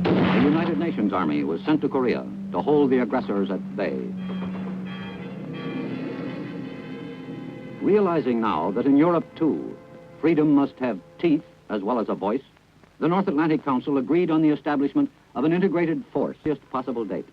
The United Nations Army was sent to Korea to hold the aggressors at bay. Realizing now that in Europe, too, freedom must have teeth as well as a voice, the North Atlantic Council agreed on the establishment of an integrated force at the earliest possible date.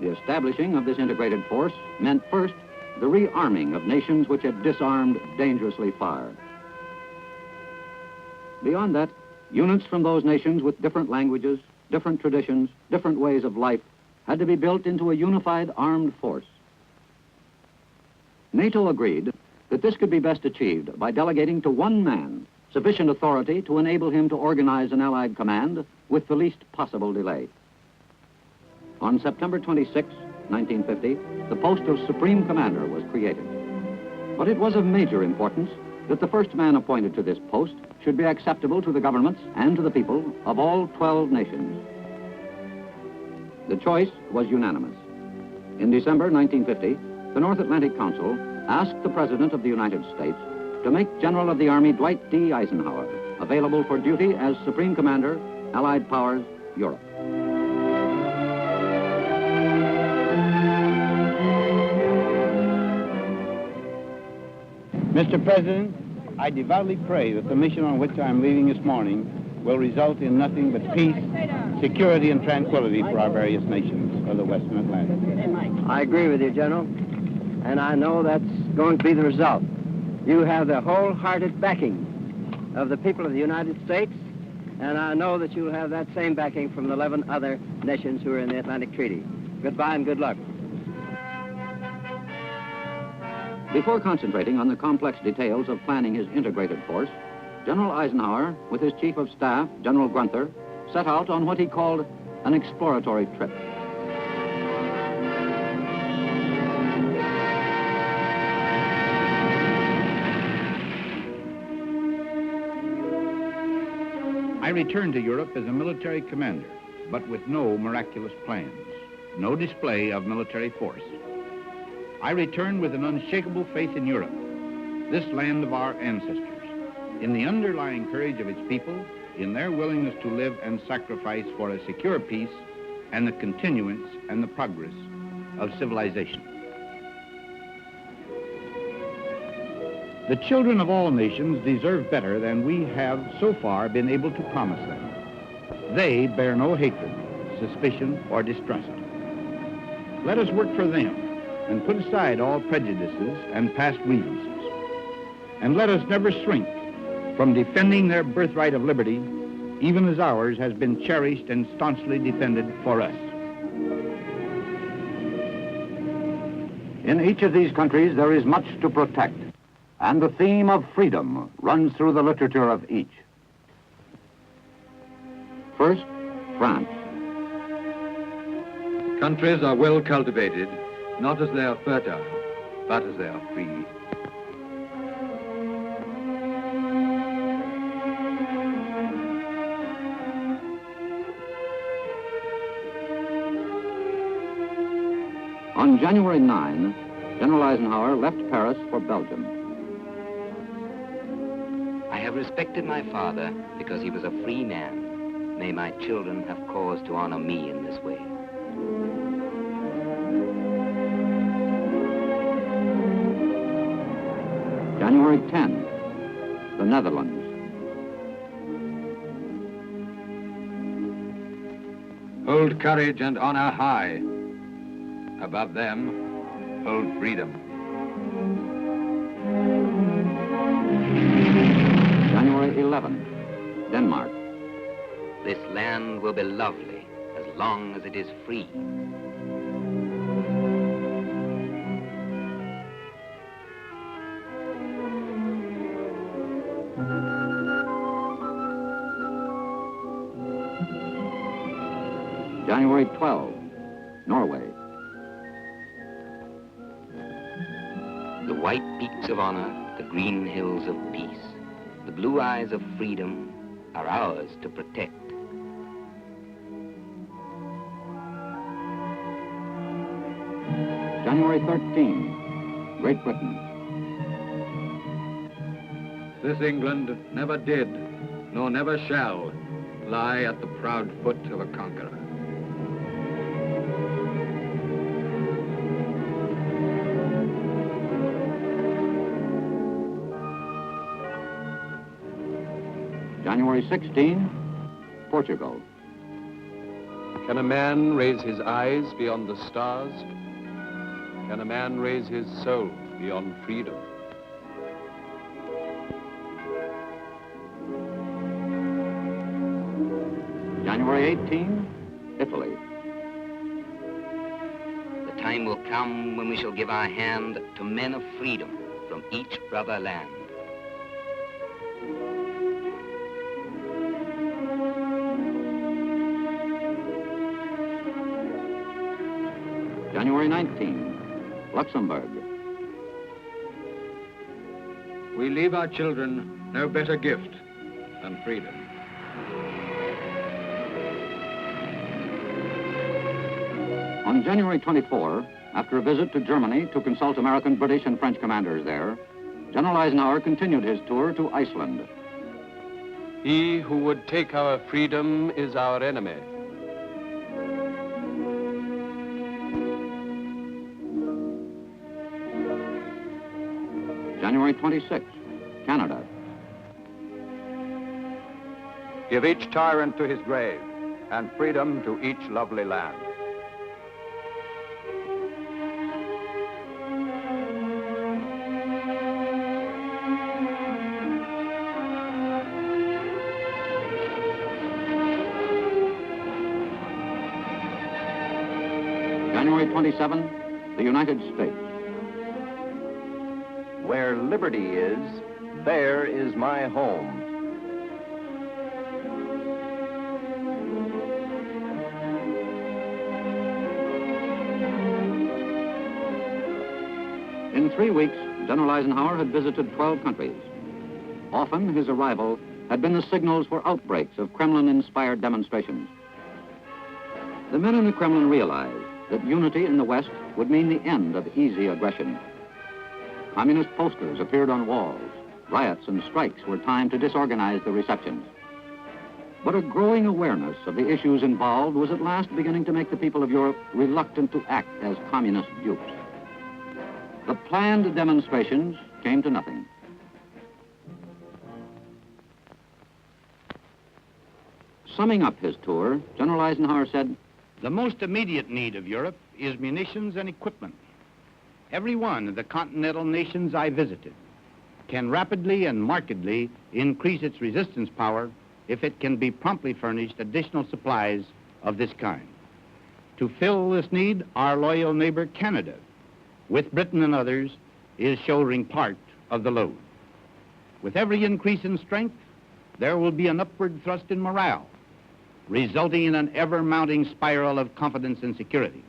The establishing of this integrated force meant first the rearming of nations which had disarmed dangerously far. Beyond that, units from those nations with different languages, different traditions, different ways of life had to be built into a unified armed force. NATO agreed that this could be best achieved by delegating to one man sufficient authority to enable him to organize an Allied command with the least possible delay. On September 26, 1950, the post of Supreme Commander was created. But it was of major importance that the first man appointed to this post should be acceptable to the governments and to the people of all 12 nations. The choice was unanimous. In December 1950, the North Atlantic Council asked the President of the United States to make General of the Army Dwight D. Eisenhower available for duty as Supreme Commander, Allied Powers, Europe. Mr. President, I devoutly pray that the mission on which I am leaving this morning will result in nothing but peace, security, and tranquility for our various nations of the Western Atlantic. I agree with you, General, and I know that's going to be the result. You have the wholehearted backing of the people of the United States, and I know that you'll have that same backing from the 11 other nations who are in the Atlantic Treaty. Goodbye and good luck. Before concentrating on the complex details of planning his integrated force, General Eisenhower, with his Chief of Staff, General Gunther, set out on what he called an exploratory trip. I returned to Europe as a military commander, but with no miraculous plans, no display of military force. I returned with an unshakable faith in Europe, this land of our ancestors, in the underlying courage of its people, in their willingness to live and sacrifice for a secure peace and the continuance and the progress of civilization. The children of all nations deserve better than we have so far been able to promise them. They bear no hatred, suspicion, or distrust. Let us work for them and put aside all prejudices and past grievances. And let us never shrink from defending their birthright of liberty, even as ours has been cherished and staunchly defended for us. In each of these countries, there is much to protect, and the theme of freedom runs through the literature of each. First, France. Countries are well cultivated, not as they are fertile, but as they are free. On January 9, General Eisenhower left Paris for Belgium. I have respected my father because he was a free man. May my children have cause to honor me in this way. January 10, the Netherlands. Hold courage and honor high. Above them, hold freedom. January 11, Denmark. This land will be lovely as long as it is free. January 12, Norway. The white peaks of honor, the green hills of peace, the blue eyes of freedom are ours to protect. January 13, Great Britain. This England never did, nor never shall, lie at the proud foot of a conqueror. January 16, Portugal. Can a man raise his eyes beyond the stars? Can a man raise his soul beyond freedom? January 18, Italy. The time will come when we shall give our hand to men of freedom from each brother land. January 19, Luxembourg. We leave our children no better gift than freedom. On January 24, after a visit to Germany to consult American, British, and French commanders there, General Eisenhower continued his tour to Iceland. He who would take our freedom is our enemy. January 26, Canada. Give each tyrant to his grave, and freedom to each lovely land. January 27, the United States. Where liberty is, there is my home. In 3 weeks, General Eisenhower had visited 12 countries. Often, his arrival had been the signals for outbreaks of Kremlin-inspired demonstrations. The men in the Kremlin realized that unity in the West would mean the end of easy aggression. Communist posters appeared on walls. Riots and strikes were timed to disorganize the receptions. But a growing awareness of the issues involved was at last beginning to make the people of Europe reluctant to act as communist dupes. The planned demonstrations came to nothing. Summing up his tour, General Eisenhower said, "The most immediate need of Europe is munitions and equipment. Every one of the continental nations I visited can rapidly and markedly increase its resistance power if it can be promptly furnished additional supplies of this kind. To fill this need, our loyal neighbor Canada, with Britain and others, is shouldering part of the load. With every increase in strength, there will be an upward thrust in morale, resulting in an ever-mounting spiral of confidence and security.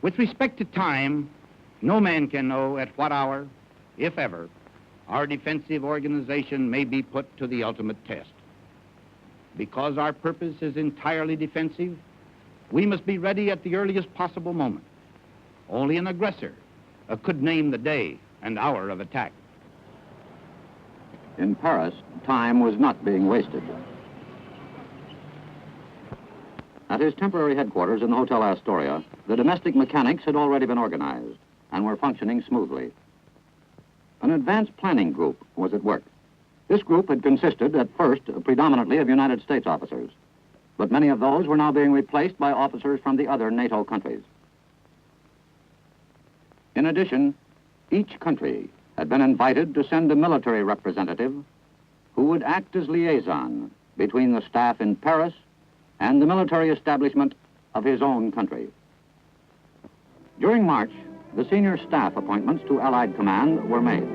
With respect to time, no man can know at what hour, if ever, our defensive organization may be put to the ultimate test. Because our purpose is entirely defensive, we must be ready at the earliest possible moment. Only an aggressor could name the day and hour of attack." In Paris, time was not being wasted. At his temporary headquarters in the Hotel Astoria, the domestic mechanics had already been organized and were functioning smoothly. An advanced planning group was at work. This group had consisted at first predominantly of United States officers, but many of those were now being replaced by officers from the other NATO countries. In addition, each country had been invited to send a military representative who would act as liaison between the staff in Paris and the military establishment of his own country. During March, the senior staff appointments to Allied Command were made.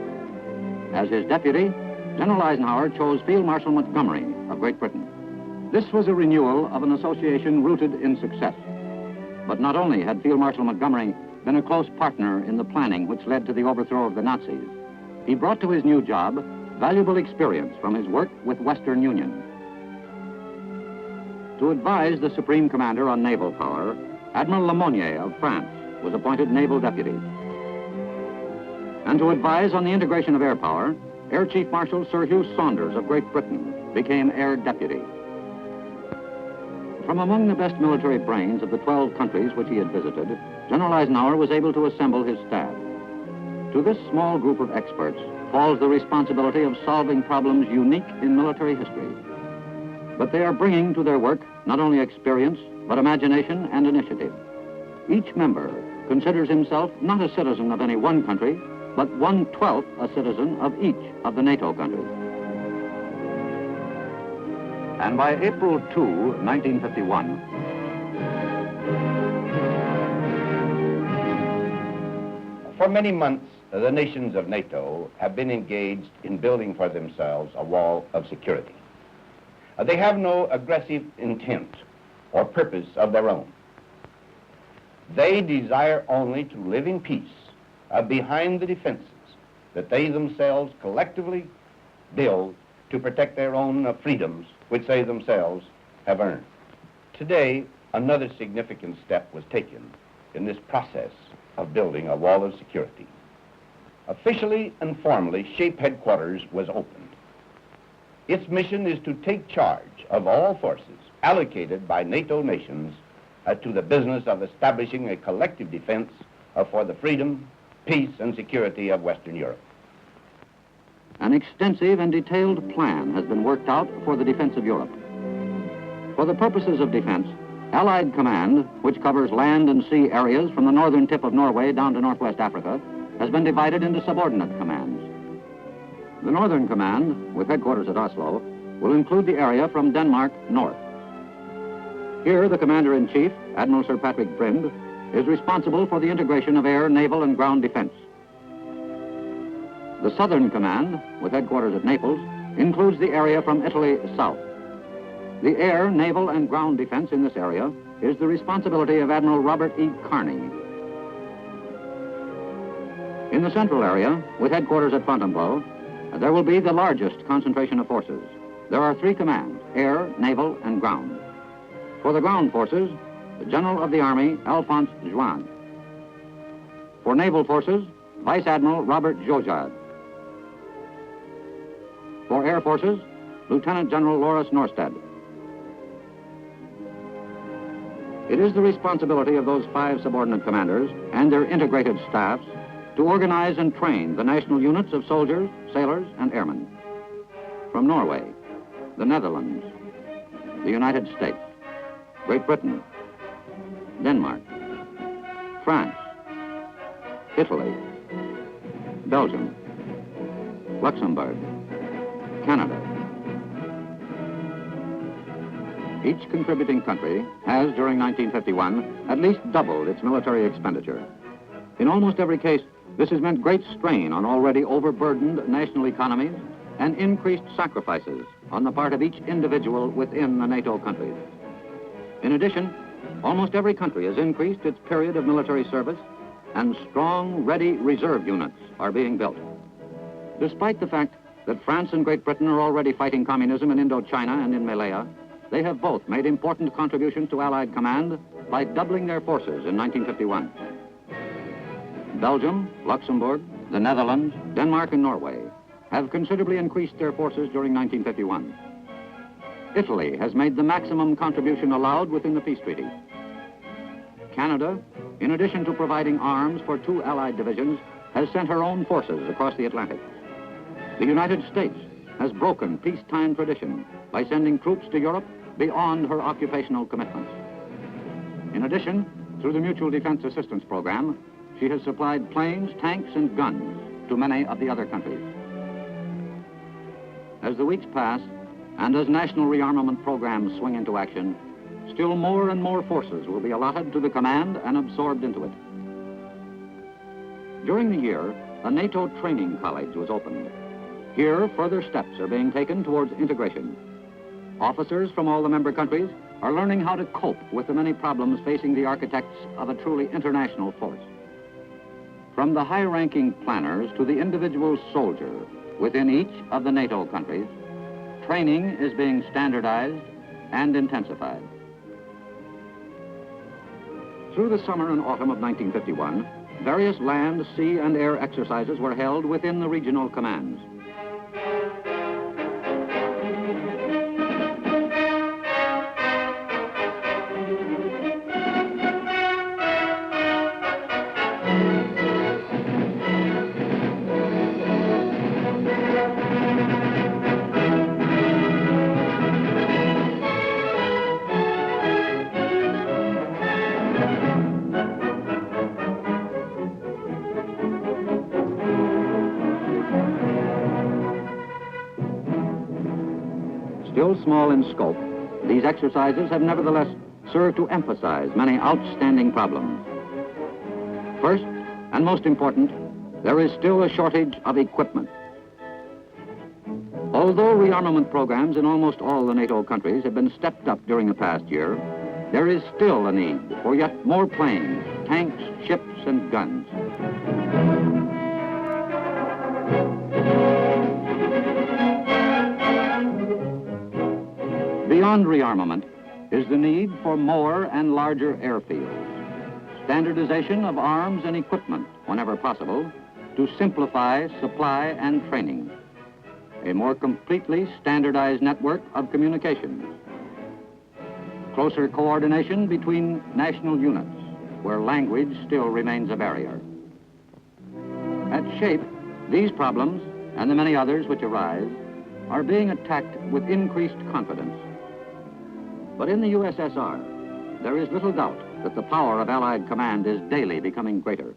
As his deputy, General Eisenhower chose Field Marshal Montgomery of Great Britain. This was a renewal of an association rooted in success. But not only had Field Marshal Montgomery been a close partner in the planning which led to the overthrow of the Nazis, he brought to his new job valuable experience from his work with Western Union. To advise the Supreme Commander on naval power, Admiral Lemonnier of France was appointed naval deputy. And to advise on the integration of air power, Air Chief Marshal Sir Hugh Saunders of Great Britain became Air Deputy. From among the best military brains of the 12 countries which he had visited, General Eisenhower was able to assemble his staff. To this small group of experts falls the responsibility of solving problems unique in military history. But they are bringing to their work not only experience, but imagination and initiative. Each member considers himself not a citizen of any one country, but 1/12 a citizen of each of the NATO countries. And by April 2, 1951, for many months, the nations of NATO have been engaged in building for themselves a wall of security. They have no aggressive intent or purpose of their own. They desire only to live in peace behind the defenses that they themselves collectively build to protect their own freedoms, which they themselves have earned. Today, another significant step was taken in this process of building a wall of security. Officially and formally, SHAPE headquarters was opened. Its mission is to take charge of all forces allocated by NATO nations to the business of establishing a collective defense for the freedom, peace, and security of Western Europe. an extensive and detailed plan has been worked out for the defense of Europe. For the purposes of defense, Allied Command, which covers land and sea areas from the northern tip of Norway down to northwest Africa, has been divided into subordinate commands. The Northern Command, with headquarters at Oslo, will include the area from Denmark north. Here, the Commander-in-Chief, Admiral Sir Patrick Brind, is responsible for the integration of air, naval, and ground defense. The Southern Command, with headquarters at Naples, includes the area from Italy south. The air, naval, and ground defense in this area is the responsibility of Admiral Robert E. Kearney. In the central area, with headquarters at Fontainebleau, there will be the largest concentration of forces. There are three commands: air, naval, and ground. For the ground forces, the General of the Army, Alphonse Juin. For naval forces, Vice Admiral Robert Jojad. For air forces, Lieutenant General Loris Norstad. It is the responsibility of those 5 subordinate commanders and their integrated staffs to organize and train the national units of soldiers, sailors, and airmen. From Norway, the Netherlands, the United States, Great Britain, Denmark, France, Italy, Belgium, Luxembourg, Canada. Each contributing country has, during 1951, at least doubled its military expenditure. In almost every case, this has meant great strain on already overburdened national economies and increased sacrifices on the part of each individual within the NATO countries. In addition, almost every country has increased its period of military service, and strong, ready reserve units are being built. Despite the fact that France and Great Britain are already fighting communism in Indochina and in Malaya, they have both made important contributions to Allied Command by doubling their forces in 1951. Belgium, Luxembourg, the Netherlands, Denmark, and Norway have considerably increased their forces during 1951. Italy has made the maximum contribution allowed within the peace treaty. Canada, in addition to providing arms for 2 Allied divisions, has sent her own forces across the Atlantic. The United States has broken peacetime tradition by sending troops to Europe beyond her occupational commitments. In addition, through the Mutual Defense Assistance Program, she has supplied planes, tanks, and guns to many of the other countries. As the weeks pass, and as national rearmament programs swing into action, still more and more forces will be allotted to the command and absorbed into it. During the year, a NATO training college was opened. Here, further steps are being taken towards integration. Officers from all the member countries are learning how to cope with the many problems facing the architects of a truly international force. From the high-ranking planners to the individual soldier within each of the NATO countries, training is being standardized and intensified. Through the summer and autumn of 1951, various land, sea, and air exercises were held within the regional commands. Still small in scope, these exercises have nevertheless served to emphasize many outstanding problems. First, and most important, there is still a shortage of equipment. Although rearmament programs in almost all the NATO countries have been stepped up during the past year, there is still a need for yet more planes, tanks, ships, and guns. Beyond rearmament is the need for more and larger airfields, standardization of arms and equipment whenever possible to simplify supply and training, a more completely standardized network of communications, closer coordination between national units where language still remains a barrier. At SHAPE, these problems and the many others which arise are being attacked with increased confidence. But in the USSR, there is little doubt that the power of Allied command is daily becoming greater.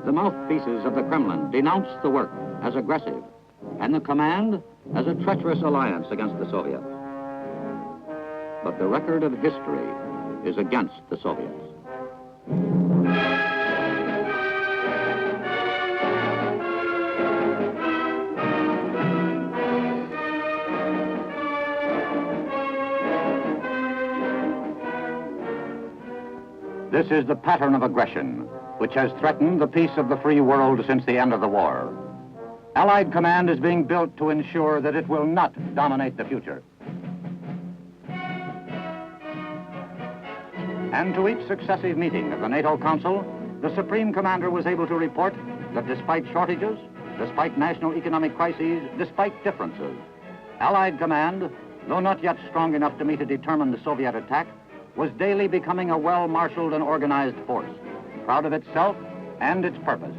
The mouthpieces of the Kremlin denounce the work as aggressive and the command as a treacherous alliance against the Soviets. But the record of history is against the Soviets. This is the pattern of aggression which has threatened the peace of the free world since the end of the war. Allied command is being built to ensure that it will not dominate the future. And to each successive meeting of the NATO Council, the Supreme Commander was able to report that despite shortages, despite national economic crises, despite differences, Allied command, though not yet strong enough to meet a determined Soviet attack, was daily becoming a well-marshaled and organized force, proud of itself and its purpose.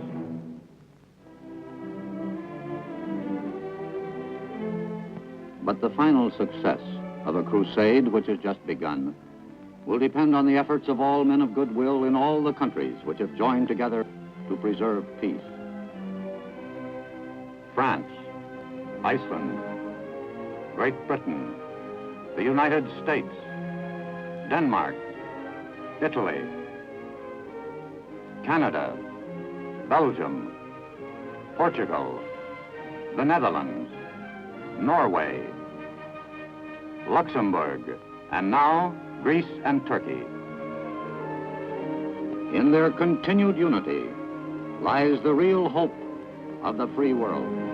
But the final success of a crusade which has just begun will depend on the efforts of all men of goodwill in all the countries which have joined together to preserve peace. France, Iceland, Great Britain, the United States, Denmark, Italy, Canada, Belgium, Portugal, the Netherlands, Norway, Luxembourg, and now Greece and Turkey. In their continued unity lies the real hope of the free world.